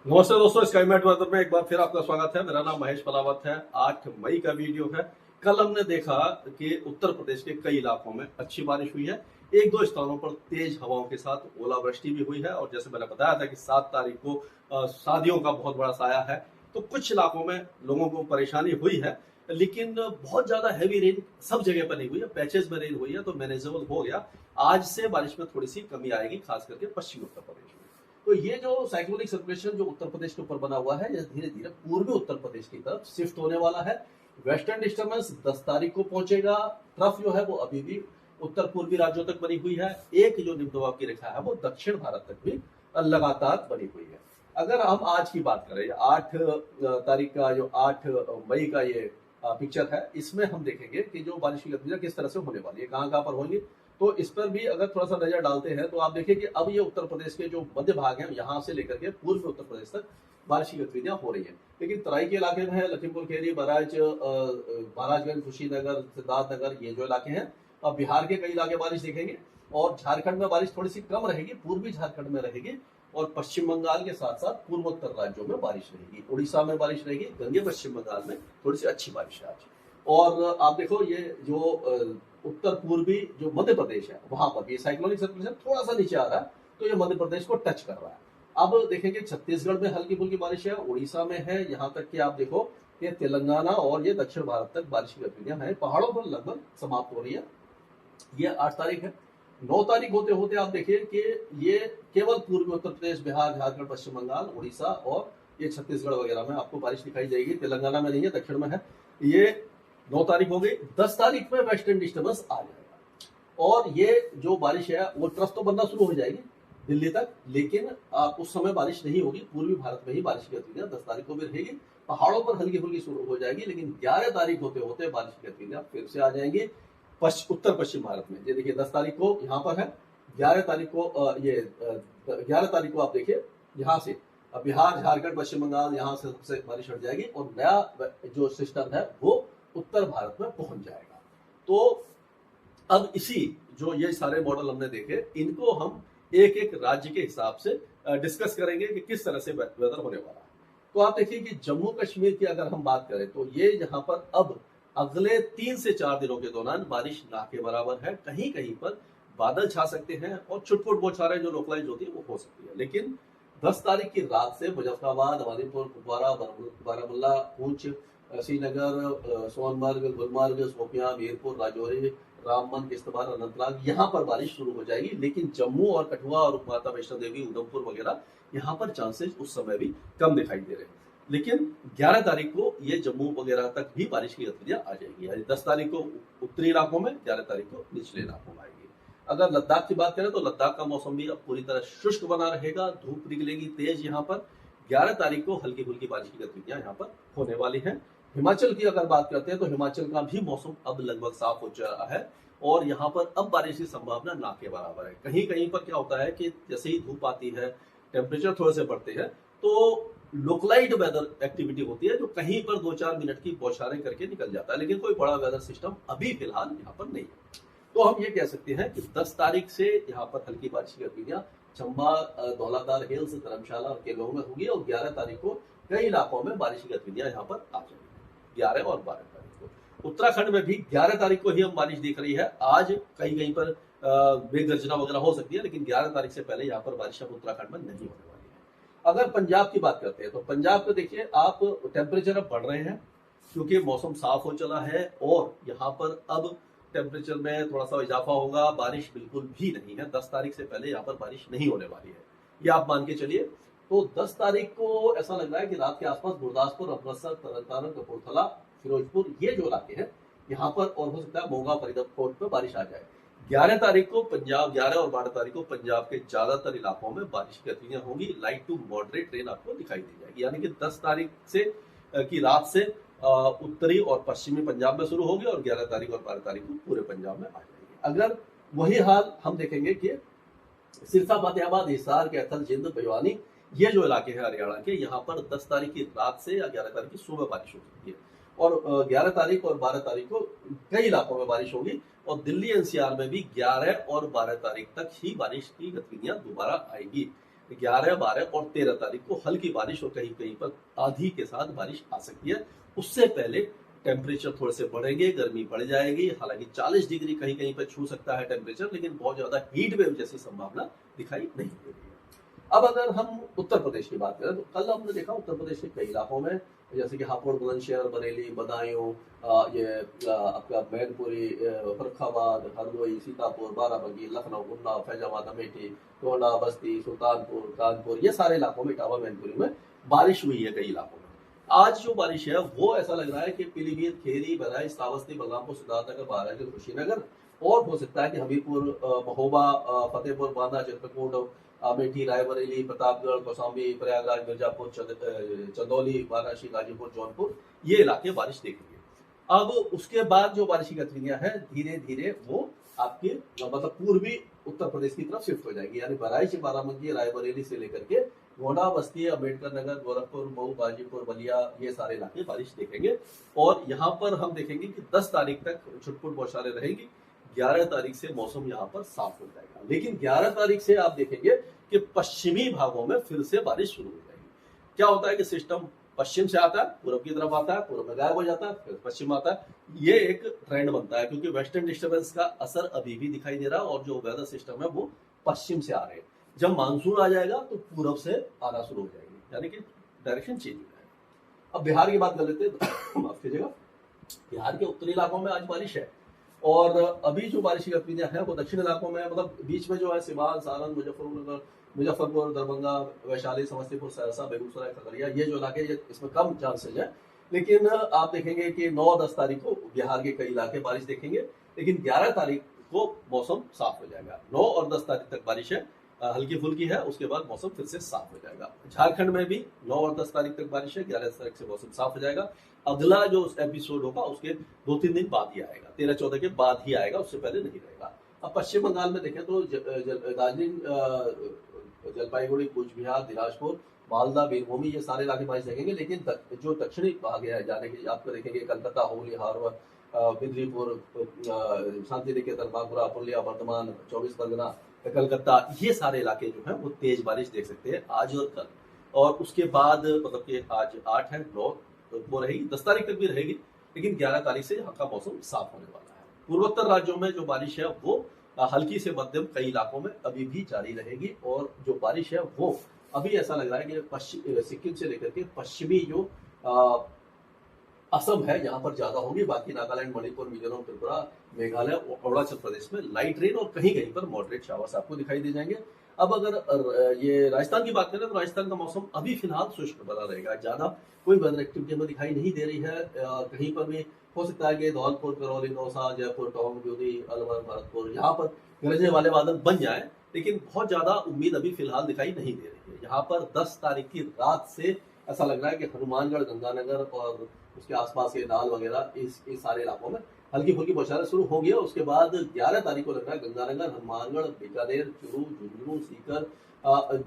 नमस्ते दोस्तों, स्काईमेट वेदर में एक बार फिर आपका स्वागत है। मेरा नाम महेश पलावत है। 8 मई का वीडियो है। कल हमने देखा कि उत्तर प्रदेश के कई इलाकों में अच्छी बारिश हुई है। एक दो स्थानों पर तेज हवाओं के साथ ओलावृष्टि भी हुई है। और जैसे मैंने बताया था कि 7 तारीख को शादियों का बहुत बड़ा साया है, तो कुछ इलाकों में लोगों को परेशानी हुई है, लेकिन बहुत ज्यादा हैवी रेन सब जगह पर नहीं हुई है। पैचेस में रेन हुई है, तो मैनेजेबल हो गया। आज से बारिश में थोड़ी सी कमी आएगी, खास करके पश्चिमी उत्तर प्रदेश में। तो ये जो साइक्लोनिक सर्कुलेशन जो उत्तर प्रदेश के ऊपर बना हुआ है, ये धीरे धीरे पूर्वी उत्तर प्रदेश की तरफ शिफ्ट होने वाला है। वेस्टर्न डिस्टर्बेंस 10 तारीख को पहुंचेगा। ट्रफ जो है वो अभी भी उत्तर पूर्वी राज्यों तक बनी हुई है। एक जो निम्न दबाव की रेखा है वो दक्षिण भारत तक भी लगातार बनी हुई है। अगर हम आज की बात करें, 8 तारीख का जो 8 मई का ये पिक्चर है, इसमें हम देखेंगे कि जो बारिश की गतिविधियां किस तरह से होने वाली है, कहां कहां पर होंगी। तो इस पर भी अगर थोड़ा सा नजर डालते हैं तो आप देखिए कि अब ये उत्तर प्रदेश के जो मध्य भाग है, यहाँ से लेकर के पूर्व उत्तर प्रदेश तक बारिश की गतिविधियां हो रही है। लेकिन तराई के इलाके में है, लखीमपुर खीरी, महाराजगंज, कुशीनगर, सिद्धार्थनगर, ये जो इलाके हैं। अब बिहार के कई इलाके बारिश दिखेंगे। और झारखंड में बारिश थोड़ी सी कम रहेगी, पूर्वी झारखंड में रहेगी। और पश्चिम बंगाल के साथ साथ पूर्वोत्तर राज्यों में बारिश रहेगी। उड़ीसा में बारिश रहेगी। गंगे पश्चिम बंगाल में थोड़ी सी अच्छी बारिश है आज। और आप देखो, ये जो उत्तर पूर्वी जो मध्य प्रदेश है, वहां पर भी साइक्लोनिक सर्कुलेशन थोड़ा सा नीचे आ रहा है, तो ये मध्य प्रदेश को टच कर रहा है। अब देखेंगे छत्तीसगढ़ में हल्की फुल्की बारिश है, उड़ीसा में है, यहाँ तक कि आप देखो कि तेलंगाना और ये दक्षिण भारत तक बारिश की गतिविधियां हैं। पहाड़ों पर लगभग समाप्त हो रही है। ये 8 तारीख है। 9 तारीख होते होते आप देखिए कि ये केवल पूर्वी उत्तर प्रदेश, बिहार, झारखंड, पश्चिम बंगाल, उड़ीसा और ये छत्तीसगढ़ वगैरह में आपको बारिश दिखाई देगी। तेलंगाना में नहीं है, दक्षिण में है। ये 9 तारीख हो गई। 10 तारीख में वेस्टर्न डिस्टर्बेंस आ जाएगा और ये जो बारिश है वो ट्रफ तो बनना शुरू हो जाएगी दिल्ली तक, लेकिन उस समय बारिश नहीं होगी। पूर्वी भारत में ही बारिश की गतिविधियां 10 तारीख को भी रहेगी। पहाड़ों पर हल्की फुल्की शुरू हो जाएगी, लेकिन 11 तारीख होते होते बारिश की गतिविधियां फिर से आ जाएंगी उत्तर पश्चिम भारत में। ये देखिए 10 तारीख को यहाँ पर है। 11 तारीख को 11 तारीख को आप देखिए यहाँ से बिहार, झारखंड, पश्चिम बंगाल, यहाँ से सबसे बारिश हट जाएगी और नया जो सिस्टम है वो उत्तर भारत में पहुंच जाएगा। तो अब इसी जो ये सारे मॉडल हमने देखे, इनको हम एक एक राज्य के हिसाब से डिस्कस करेंगे कि किस तरह से वेदर होने वाला है। तो आप देखिए कि जम्मू कश्मीर की अगर हम बात करें तो ये यहाँ पर अब अगले 3 से 4 दिनों के दौरान बारिश ना के बराबर है। कहीं कहीं पर बादल छा सकते हैं और छुटपुट बौछारें जो लोकलाइज होती है वो हो सकती है। लेकिन 10 तारीख की रात से मुजफ्फराबाद, अलीपुर, कुपवारा, बारामुल्ला, पुंछ, श्रीनगर, सोनमर्ग, गुलमर्ग, शोपियां, मीरपुर, राजौरी, रामबन, किश्तवाड़, अनंतनाग, यहाँ पर बारिश शुरू हो जाएगी। लेकिन जम्मू और कठुआ और माता वैष्णो देवी, उधमपुर वगैरह, यहाँ पर चांसेस उस समय भी कम दिखाई दे रहे हैं। लेकिन 11 तारीख को ये जम्मू वगैरह तक भी बारिश की गतिविधियां आ जाएगी। यानी 10 तारीख को उत्तरी इलाकों में, 11 तारीख को निचले इलाकों में आएगी। अगर लद्दाख की बात करें तो लद्दाख का मौसम भी अब पूरी तरह शुष्क बना रहेगा। धूप निकलेगी तेज यहाँ पर। 11 तारीख को हल्की फुल्की बारिश की गतिविधियां यहाँ पर होने वाली हैं। हिमाचल की अगर बात करते हैं तो हिमाचल का भी मौसम अब लगभग साफ हो चुका है और यहाँ पर अब बारिश की संभावना ना के बराबर है। कहीं कहीं पर क्या होता है कि जैसे ही धूप आती है, टेम्परेचर थोड़े से बढ़ते हैं, तो लोकलाइड वेदर एक्टिविटी होती है जो कहीं पर 2-4 मिनट की बौछारें करके निकल जाता है। लेकिन कोई बड़ा वेदर सिस्टम अभी फिलहाल यहाँ पर नहीं है। तो हम ये कह सकते हैं कि 10 तारीख से यहाँ पर हल्की बारिश की गतिविधियां चंबा, धौलाधार हिल्स, धर्मशाला और केलोंग में होगी। और 11 तारीख को कई इलाकों में बारिश की गतिविधियां यहाँ पर आ जाएंगी। 11 और 12 तारीख को उत्तराखंड में भी 11 तारीख को ही हम बारिश दिख रही है। आज कहीं कहीं पर मेघ गर्जना वगैरह हो सकती है, लेकिन 11 तारीख से पहले यहाँ पर बारिश अब उत्तराखंड में नहीं होने वाली है। अगर पंजाब की बात करते हैं तो पंजाब को देखिए आप, टेम्परेचर अब बढ़ रहे हैं क्योंकि मौसम साफ हो चला है और यहाँ पर अब टेम्परेचर में थोड़ा सा इजाफा होगा। बारिश बिल्कुल भी नहीं है। 10 तारीख से पहले यहाँ पर बारिश नहीं होने वाली है, ये आप मान के चलिए। तो 10 तारीख को ऐसा लग रहा है कि रात के आसपास गुरदासपुर, अमृतसर, तरनतारन, कपूरथला, फिरोजपुर, ये जो इलाके हैं यहाँ पर, और हो सकता है मोगा, फरीदकोट में बारिश आ जाए। 11 तारीख को पंजाब, 11 और 12 तारीख को पंजाब के ज्यादातर इलाकों में बारिश की गतिविधियां होंगी। लाइट टू मॉडरेट रेन आपको दिखाई दी जाएगी। यानी कि 10 तारीख से की रात से उत्तरी और पश्चिमी पंजाब में शुरू होगी और 11 तारीख और 12 तारीख को पूरे पंजाब में आ जाएगी। अगर वही हाल हम देखेंगे कि सिरसा, फतेहाबाद, हिसार, कैथल, जिंद, भिवानी, ये जो इलाके हैं हरियाणा के, यहाँ पर 10 तारीख की रात से या 11 तारीख की सुबह बारिश हो सकती है। और 11 तारीख और 12 तारीख को कई इलाकों में बारिश होगी और दिल्ली एनसीआर में भी 11 और 12 तारीख तक ही बारिश की गतिविधियां दोबारा आएगी। 11, 12 और 13 तारीख को हल्की बारिश और कहीं कहीं पर आंधी के साथ बारिश आ सकती है। उससे पहले टेम्परेचर थोड़े से बढ़ेंगे, गर्मी बढ़ जाएगी। हालांकि 40 डिग्री कहीं कहीं पर छू सकता है टेम्परेचर, लेकिन बहुत ज्यादा हीट वेव जैसी संभावना दिखाई नहीं दे रही है। अब अगर हम उत्तर प्रदेश की बात करें तो कल हमने देखा उत्तर प्रदेश के कई इलाकों में, जैसे कि हापुड़, बुलंदशहर, बरेली, बदायूं, आपका मैनपुरी, फर्रुखाबाद, हरदोई, सीतापुर, बाराबंकी, लखनऊ, उन्नाव, फैजाबाद, अमेठी, गोंडा, बस्ती, सुल्तानपुर, कानपुर, ये सारे इलाकों में, इटावा, मैनपुरी में बारिश हुई है कई इलाकों में। आज जो बारिश है वो ऐसा लग रहा है कि पीलीभीत, खेरी, बहराइच, श्रावस्ती, बलरामपुर, सिद्धार्थनगर, महाराजगंज, कुशीनगर और हो सकता है कि हमीरपुर, महोबा, फतेहपुर, बांदा, चित्रकूट, अमेठी, रायबरेली, प्रतापगढ़, कौशाम्बी, प्रयागराज, मिर्जापुर, चंदौली, वाराणसी, गाजीपुर, जौनपुर, ये इलाके बारिश देखेंगे। अब उसके बाद जो बारिश की गतिविधियां हैं धीरे धीरे वो आपके मतलब पूर्वी उत्तर प्रदेश की तरफ शिफ्ट हो जाएगी, यानी बहराइच, बाराबंकी, रायबरेली से लेकर के गोंडा, बस्ती, अम्बेडकर नगर, गोरखपुर, मऊ, गाजीपुर, बलिया, ये सारे इलाके बारिश देखेंगे। और यहाँ पर हम देखेंगे कि 10 तारीख तक छुटपुट बौछारें रहेंगी। 11 तारीख से मौसम यहाँ पर साफ हो जाएगा, लेकिन 11 तारीख से आप देखेंगे कि पश्चिमी भागों में फिर से बारिश शुरू हो जाएगी। क्या होता है कि सिस्टम पश्चिम से आता है, पूर्व की तरफ आता है, पूर्व में गायब हो जाता है, फिर पश्चिम आता है। ये एक ट्रेंड बनता है, क्योंकि वेस्टर्न डिस्टर्बेंस का असर अभी भी दिखाई दे रहा है और जो वेदर सिस्टम है वो पश्चिम से आ रहे हैं। जब मानसून आ जाएगा तो पूर्व से आना शुरू हो जाएगी, यानी कि डायरेक्शन चेंज हो जाएगा। अब बिहार की बात कर लेते हैं माफ कीजिएगा। बिहार के उत्तरी इलाकों में आज बारिश है, और अभी जो बारिश की गतिविधियां हैं वो दक्षिण इलाकों में, मतलब बीच में जो है सिवान, सारण, मुजफ्फरपुर, दरभंगा, वैशाली, समस्तीपुर, सहरसा, बेगूसराय, खगड़िया, ये जो इलाके इसमें कम चांसेज है। लेकिन आप देखेंगे कि 9-10 तारीख को बिहार के कई इलाके बारिश देखेंगे, लेकिन 11 तारीख को मौसम साफ हो जाएगा। 9 और 10 तारीख तक बारिश है, हल्की फुल्की है, उसके बाद मौसम फिर से साफ हो जाएगा। झारखंड में भी 9 और 10 तारीख तक बारिश है, 11 तारीख से मौसम साफ हो जाएगा। अगला जो एपिसोड होगा उसके 2-3 दिन बाद ही आएगा, 13-14 के बाद ही आएगा, उससे पहले नहीं रहेगा। अब पश्चिम बंगाल में देखें तो दार्जिलिंग, जलपाईगुड़ी, कूच बिहार, दिनाजपुर, मालदा, बीरभूमी, ये सारे इलाके बारिश देखेंगे। लेकिन जो दक्षिणी भाग है जाने के आपको देखेंगे कलकत्ता, हुगली, हावड़ा, मेदिनीपुर, शांति निकेतन, बांकुरा, पुरुलिया, वर्धमान, 24 परगना, कलकत्ता, ये सारे इलाके जो है वो तेज बारिश देख सकते हैं आज और कल। और उसके बाद मतलब कि आज 8 है, 9 तो वो रहेगी, 10 तारीख तक भी रहेगी, लेकिन 11 तारीख से यहाँ का मौसम साफ होने वाला है। पूर्वोत्तर राज्यों में जो बारिश है वो हल्की से मध्यम कई इलाकों में अभी भी जारी रहेगी, और जो बारिश है वो अभी ऐसा लग रहा है कि सिक्किम से लेकर के पश्चिमी जो असम है यहाँ पर ज्यादा होगी। बाकी नागालैंड, मणिपुर, मिजोरम, त्रिपुरा, मेघालय और अरुणाचल प्रदेश में लाइट रेन और कहीं कहीं पर मॉडरेट शावर्स आपको दिखाई दे जाएंगे। अब अगर ये राजस्थान की बात करें तो राजस्थान का मौसम अभी फिलहाल शुष्क बना रहेगा, ज्यादा कोई वेदर एक्टिविटी हमें दिखाई नहीं दे रही है। कहीं पर भी हो सकता है कि धौलपुर, करौली, दौसा, जयपुर, टोंक, ब्यूदी, अलवर, भरतपुर, यहाँ पर गरजने वाले बादल बन जाए, लेकिन बहुत ज्यादा उम्मीद अभी फिलहाल दिखाई नहीं दे रही है। यहाँ पर 10 तारीख की रात से ऐसा लग रहा है कि हनुमानगढ़, गंगानगर और उसके आसपास के दाल वगैरह इस सारे इलाकों में हल्की फुल्की बौछारें शुरू हो गई। उसके बाद 11 तारीख को लग रहा है गंगानगर, हनुमानगढ़, बीकानेर, चूरू, झुंझुनू, सीकर,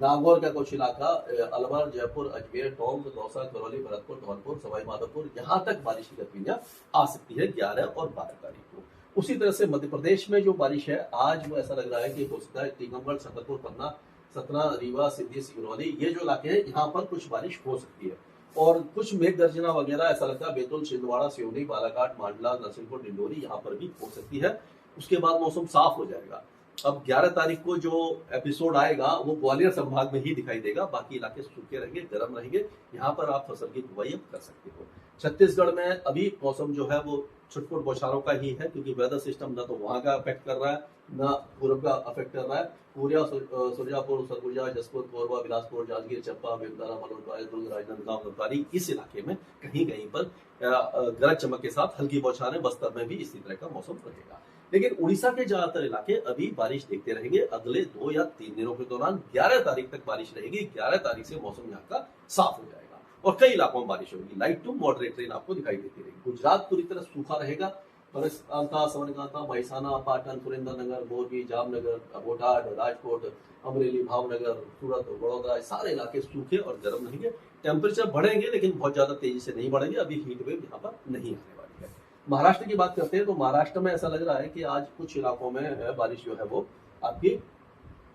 नागौर का कुछ इलाका, अलवर, जयपुर, अजमेर, टोंक, दौसा, करौली, भरतपुर, धौलपुर, सवाई माधोपुर, यहाँ तक बारिश की गतिविधियां आ सकती है 11 और 12 तारीख को। उसी तरह से मध्य प्रदेश में जो बारिश है आज वो ऐसा लग रहा है कि हो सकता है टीकमगढ़, छतरपुर, पन्ना, सतना, रीवा, सिद्धि, सिंगरौली, ये जो इलाके हैं यहाँ पर कुछ बारिश हो सकती है। और कुछ मेघ गर्जना वगैरह ऐसा लगता है बैतूल, छिंदवाड़ा, सिवनी, बालाघाट, मांडला, नरसिंहपुर, डिंडोरी, यहाँ पर भी हो सकती है। उसके बाद मौसम साफ हो जाएगा। अब 11 तारीख को जो एपिसोड आएगा वो ग्वालियर संभाग में ही दिखाई देगा, बाकी इलाके सूखे रहेंगे, गर्म रहेंगे, यहाँ पर आप फसल की बुवाई कर सकते हो। छत्तीसगढ़ में अभी मौसम जो है वो छुटपुट बौछारों का ही है, क्योंकि वेदर सिस्टम ना तो वहां का अफेक्ट कर रहा है ना पूर्व का अफेक्ट कर रहा है। पूर्या, सुरजापुर, सरगुजा, जसपुर, कोरबा, बिलासपुर, जांजगीर, चंपा, बेलतारा, मलोट, दुर्ग, राजनांदगांव, नवसारी, इस इलाके में कहीं कहीं पर गरज चमक के साथ हल्की बौछारें, बस्तर में भी इसी तरह का मौसम रहेगा। लेकिन उड़ीसा के ज्यादातर इलाके अभी बारिश देखते रहेंगे अगले 2 या 3 दिनों के दौरान। 11 तारीख तक बारिश रहेगी, 11 तारीख से मौसम यहाँ का साफ हो जाएगा और कई इलाकों में बारिश होगी, लाइट टू मॉडरेट रेन आपको दिखाई देती रहेगी। गुजरात पूरी तरह सूखा रहेगा, बनासकांठा, साबरकांठा, महेसाना, पाटन, सुरेंद्रनगर, मोरबी, जामनगर, बोटाड, राजकोट, अमरेली, भावनगर, सूरत, वडोदरा, सारे इलाके सूखे और गर्म रहेंगे। टेम्परेचर बढ़ेंगे लेकिन बहुत ज्यादा तेजी से नहीं बढ़ेंगे, अभी हीट वेव यहाँ पर नहीं आने वाली है। महाराष्ट्र की बात करते हैं तो महाराष्ट्र में ऐसा लग रहा है कि आज कुछ इलाकों में बारिश जो है वो आपकी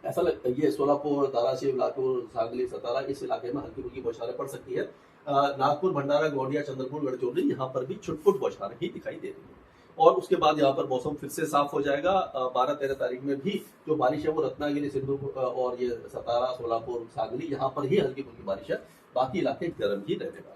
ऐसा ये सोलापुर, धाराशिव, लातूर, सांगली, सतारा इस इलाके में हल्की फुल्की बौछारें पड़ सकती है। नागपुर, भंडारा, गोंडिया, चंद्रपुर, गढ़चिरौली यहाँ पर भी छुटपुट बौछारें ही दिखाई दे रही है। और उसके बाद यहाँ पर मौसम फिर से साफ हो जाएगा। 12-13 तारीख में भी जो बारिश है वो रत्नागिरी, सिंधु और ये सतारा, सोलापुर, सांगली यहाँ पर ही हल्की फुल्की बारिश है। बाकी इलाके गर्म ही रहने वाले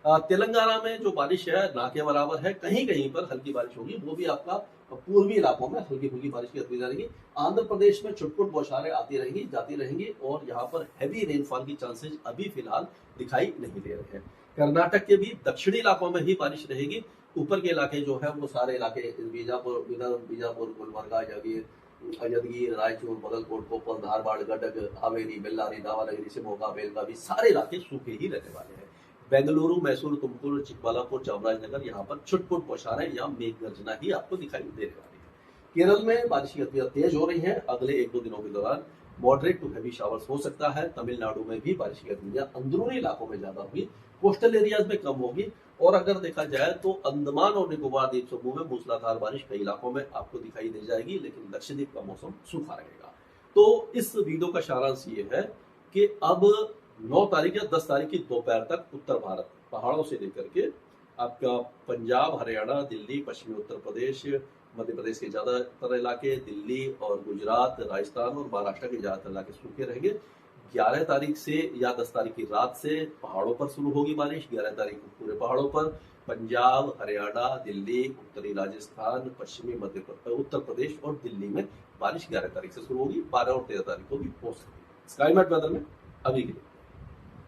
हैं। तेलंगाना में जो बारिश है ना के बराबर है, कहीं कहीं पर हल्की बारिश होगी, वो भी आपका पूर्वी इलाकों में हल्की फुल्की बारिश की गतिविधि रहेगी। आंध्र प्रदेश में छुटपुट बौछारें आती रहेंगी, जाती रहेंगी और यहाँ पर हैवी रेनफॉल की चांसेस अभी फिलहाल दिखाई नहीं दे रहे हैं। कर्नाटक के भी दक्षिणी इलाकों में ही बारिश रहेगी। ऊपर के इलाके जो है वो सारे इलाके बीजापुर, बीजापुर, गुलबर्गा, यदगिर, रायचूर, बगलकोट, कोपल, धारवाड़, गदग, हावेरी, बेल्लारी, दावनगिरी, शिमोगा, बेलगावी सारे इलाके सूखे ही रहने वाले हैं। बेंगलुरु, मैसूर, तुमकुर, चिकबालापुर, चामराजनगर यहाँ पर छुटपुट बौछारें या मेघ गर्जना ही आपको दिखाई देने वाली है। केरल में बारिश की गतिविधियां तेज हो रही है। अगले 1-2 दिनों के दौरान मॉडरेट टू हैवी शावर्स हो सकता है। तमिलनाडु में भी बारिश की गतिविधियां अंदरूनी इलाकों में ज्यादा होगी, कोस्टल एरियाज में कम होगी। और अगर देखा जाए तो अंडमान और निकोबार द्वीप समूह में मूसलाधार बारिश कई इलाकों में आपको दिखाई दे जाएगी, लेकिन लक्षद्वीप का मौसम सूखा रहेगा। तो इस वीडियो का सारांश ये है कि अब 9 तारीख या 10 तारीख की दोपहर तक उत्तर भारत पहाड़ों से लेकर के आपका पंजाब, हरियाणा, दिल्ली, पश्चिमी उत्तर प्रदेश, मध्य प्रदेश के ज्यादातर इलाके, दिल्ली और गुजरात, राजस्थान और महाराष्ट्र के ज्यादातर इलाके सूखे रहेंगे। 11 तारीख से या 10 तारीख की रात से पहाड़ों पर शुरू होगी बारिश। 11 तारीख को पूरे पहाड़ों पर, पंजाब, हरियाणा, दिल्ली, उत्तरी राजस्थान, पश्चिमी उत्तर प्रदेश और दिल्ली में बारिश 11 तारीख से शुरू होगी। 12 और 13 तारीख को भी हो सकती है। स्काई मैट वेदर में अभी के लिए